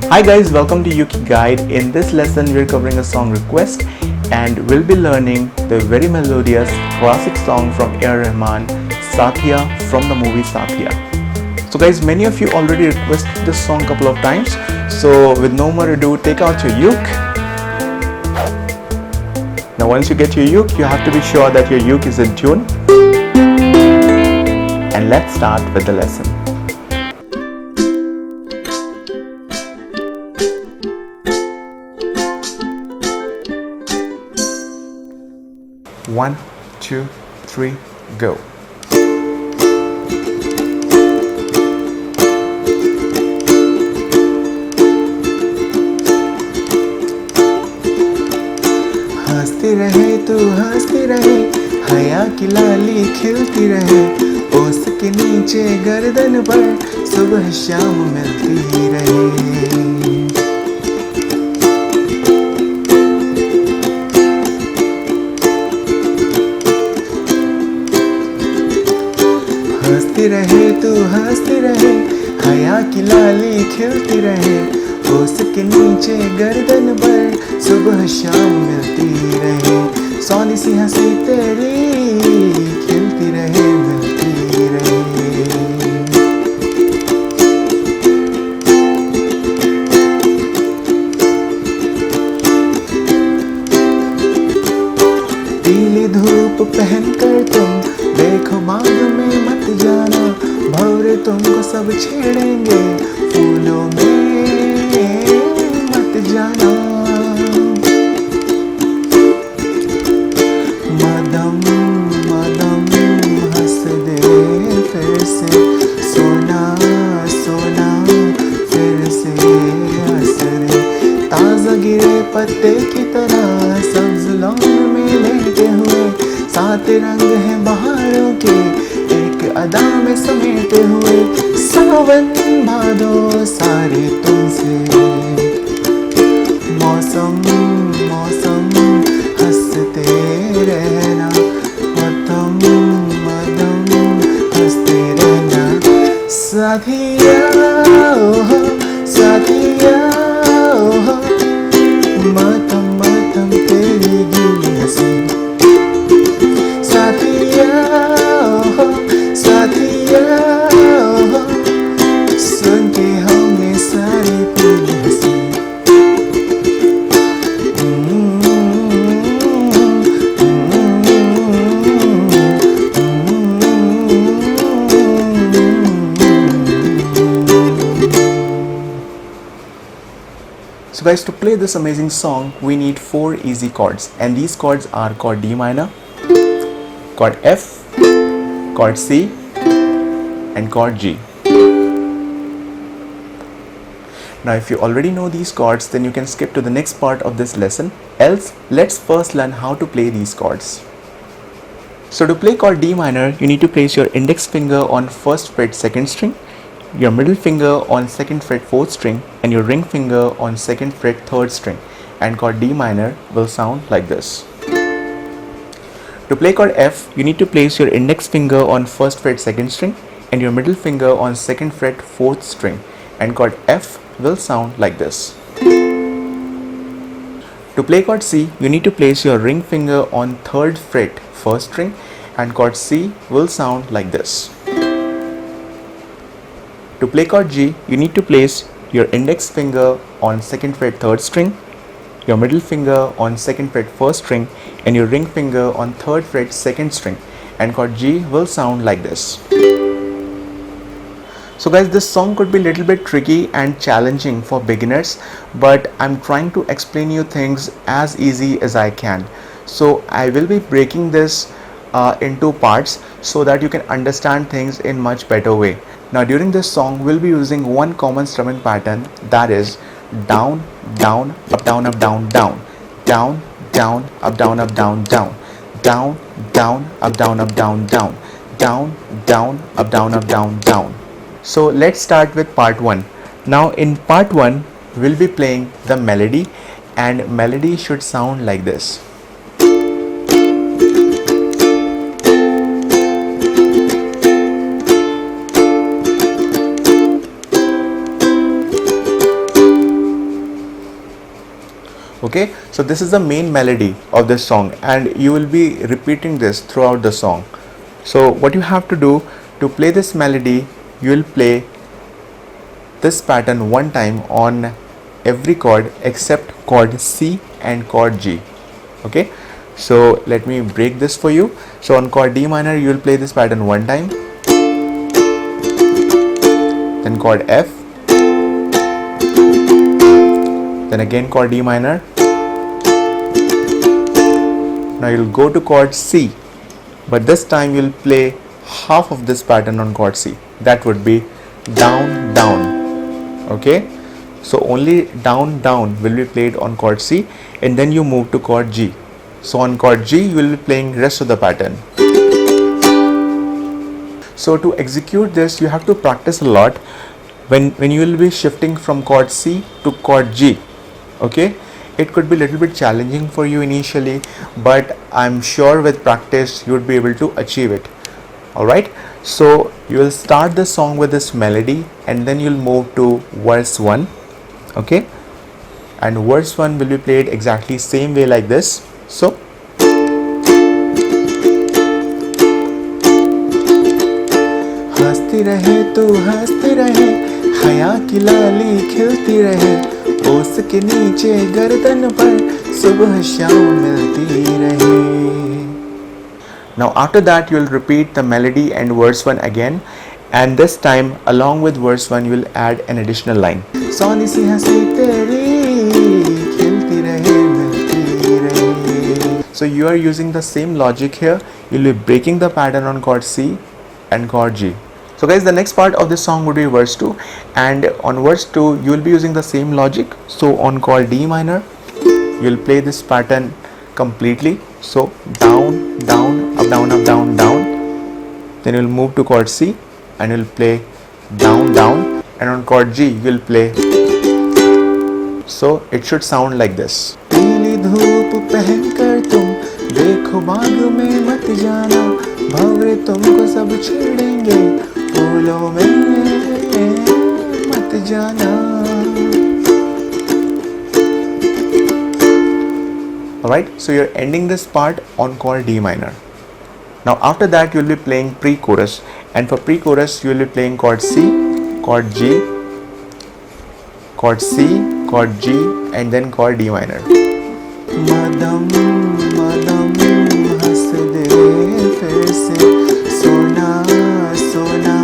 Hi guys, welcome to ukeguide. In this lesson we're covering a song request and we'll be learning the very melodious classic song from Rahman, Saathiya, from the movie Saathiya. So guys, many of you already requested this song a couple of times. So with no more ado, take out your uke. Now once you get your uke, you have to be sure that your uke is in tune. And let's start with the lesson. One, two, three, go. हंसती रहे तू हंसती रहे, हया की लाली खिलती रहे, ओस के नीचे गर्दन पर सुबह शाम मिलती रहे। हंसती रहे तू हंसती रहे, हया की लाली खिलती रहे, ओस के नीचे गर्दन पर सुबह शाम मिलती रहे। सौनी सी हंसी तेरी खिलती रहे मिलती रहे। पीली धूप पहन कर तुम देखो बाग में मत जाना, भंवरे तुमको सब छेड़ेंगे, फूलों में मत जाना। मदम मदम हंस दे फिर से, सोना सोना फिर से हंस दे। ताज़ा गिरे पत्ते की तरह सब्ज लॉन में लेटे हुए, सात रंग हैं बहारों के एक अदा में समेटे हुए। सावन भादो सारे तुमसे, मौसम मौसम हंसते रहना, मदम मदम हंसते रहना। साथिया हो साथिया हो, मदम मदम तेरी गीली हंसी। साथिया हो साथिया हो, सुन के हमें सारी पूरी हंसी। So guys, to play this amazing song we need 4 easy chords, and these chords are chord D minor, chord F, chord C and chord G. Now if you already know these chords, then you can skip to the next part of this lesson. Else, let's first learn how to play these chords. So to play chord D minor, you need to place your index finger on 1st fret 2nd string, your middle finger on 2nd fret 4th string and your ring finger on 2nd fret 3rd string, and chord D minor will sound like this. To play chord F, you need to place your index finger on 1st fret 2nd string and your middle finger on 2nd fret 4th string, and chord F will sound like this. To play chord C, you need to place your ring finger on 3rd fret 1st string, and chord C will sound like this. To play chord G, you need to place your index finger on 2nd fret 3rd string, your middle finger on 2nd fret 1st string and your ring finger on 3rd fret 2nd string, and chord G will sound like this. So guys, this song could be a little bit tricky and challenging for beginners, but I'm trying to explain you things as easy as I can. So I will be breaking this into parts so that you can understand things in much better way. Now during this song we'll be using one common strumming pattern, that is down down up down up down down, down down up down up down down, down down up down up down down, down down up down up down down. So let's start with part 1. Now in part 1 we'll be playing the melody, and melody should sound like this. Okay, so this is the main melody of this song and you will be repeating this throughout the song. So what you have to do to play this melody, you will play this pattern one time on every chord except chord C and chord G. Okay, so let me break this for you. So on chord D minor you will play this pattern one time, then chord F, then again chord D minor. Now you'll go to chord C, but this time you'll play half of this pattern on chord C. That would be down, down. Okay, so only down, down will be played on chord C, and then you move to chord G. So on chord G you will be playing rest of the pattern. So to execute this you have to practice a lot when you will be shifting from chord C to chord G. Okay, it could be a little bit challenging for you initially, but I'm sure with practice you would be able to achieve it. Alright, so you will start the song with this melody and then you'll move to verse 1. Okay, and verse 1 will be played exactly same way like this. So हंसती रहे तू हंसती रहे, हया की लाली खिलती रहे, ओस के नीचे गर्दन पर सुबह शाम मिलती रहे. now after that you will repeat the melody and verse 1 again, and this time along with verse 1 you will add an additional line. Soni सी हंसी तेरी खिलती रहे मिलती रहे. So you are using the same logic here. You'll be breaking the pattern on chord C and chord G. So guys, the next part of this song would be verse 2, and on verse 2 you will be using the same logic. So on chord D minor you will play this pattern completely. So down, down, up, down, up, down, down. Then you will move to chord C and you will play down, down, and on chord G you will play. So it should sound like this. पीली धूप पहन कर तुम देखो बाग में मत जाना, भंवरे तुमको सब छेड़ेंगे, फूलों में मत जाना. Alright, so you're ending this part on chord D minor. Now after that you will be playing pre-chorus, and for pre-chorus you will be playing chord C, chord G, chord C, chord G, and then chord D minor. मदम मदम हंस दे फिर से, सोना सोना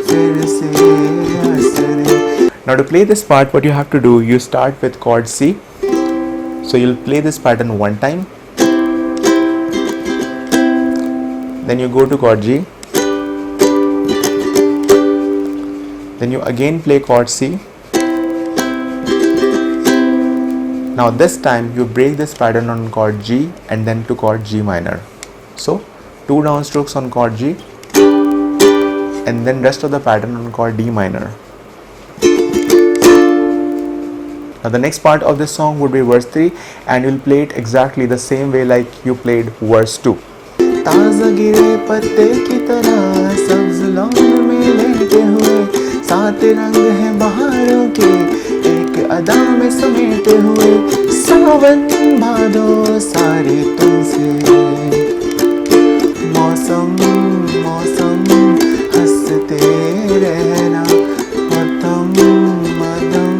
फिर से हंस दे. Now to play this part, what you have to do, you start with chord C. So you'll play this pattern one time, then you go to chord G, then you again play chord C. Now this time you break this pattern on chord G and then to chord G minor. So 2 downstrokes on chord G and then rest of the pattern on chord D minor. Now the next part of this song would be verse 3, and you'll play it exactly the same way like you played verse 2. ताज़ा गिरे पत्ते की तरह सब्ज lawn में लेटे हुए, सात रंग हैं बहारों के एक अदा में समेटे हुए, सावन भादो सारे तुमसे, मौसम मौसम हंसते रहना, मदम मदम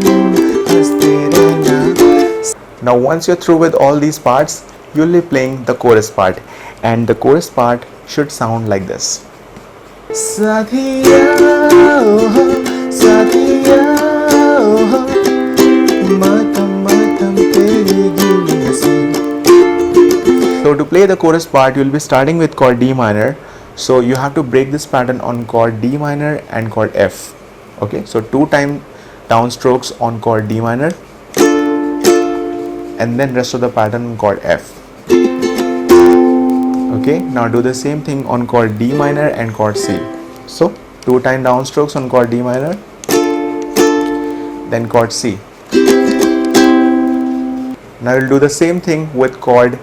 हंसते रहना. Now once you're through with all these parts, you'll be playing the chorus part, and the chorus part should sound like this. साथिया ओहो साथिया ओहो, मातम मातम तेरी गीली हंसी. So to play the chorus part, you'll be starting with chord D minor. So you have to break this pattern on chord D minor and chord F. Okay, so 2 time downstrokes on chord D minor and then rest of the pattern on chord F. Okay, now do the same thing on chord D minor and chord C. So 2 time downstrokes on chord D minor, then chord C. Now you'll do the same thing with chord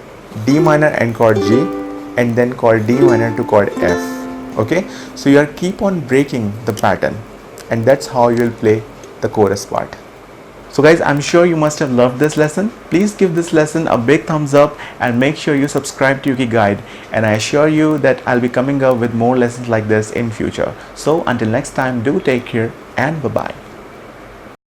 D minor and chord G, and then chord D minor to chord F. Okay, so you are keep on breaking the pattern, and that's how you'll play the chorus part. So guys, I'm sure you must have loved this lesson. Please give this lesson a big thumbs up and make sure you subscribe to ukeguide, and I assure you that I'll be coming up with more lessons like this in future. So until next time, do take care and bye bye.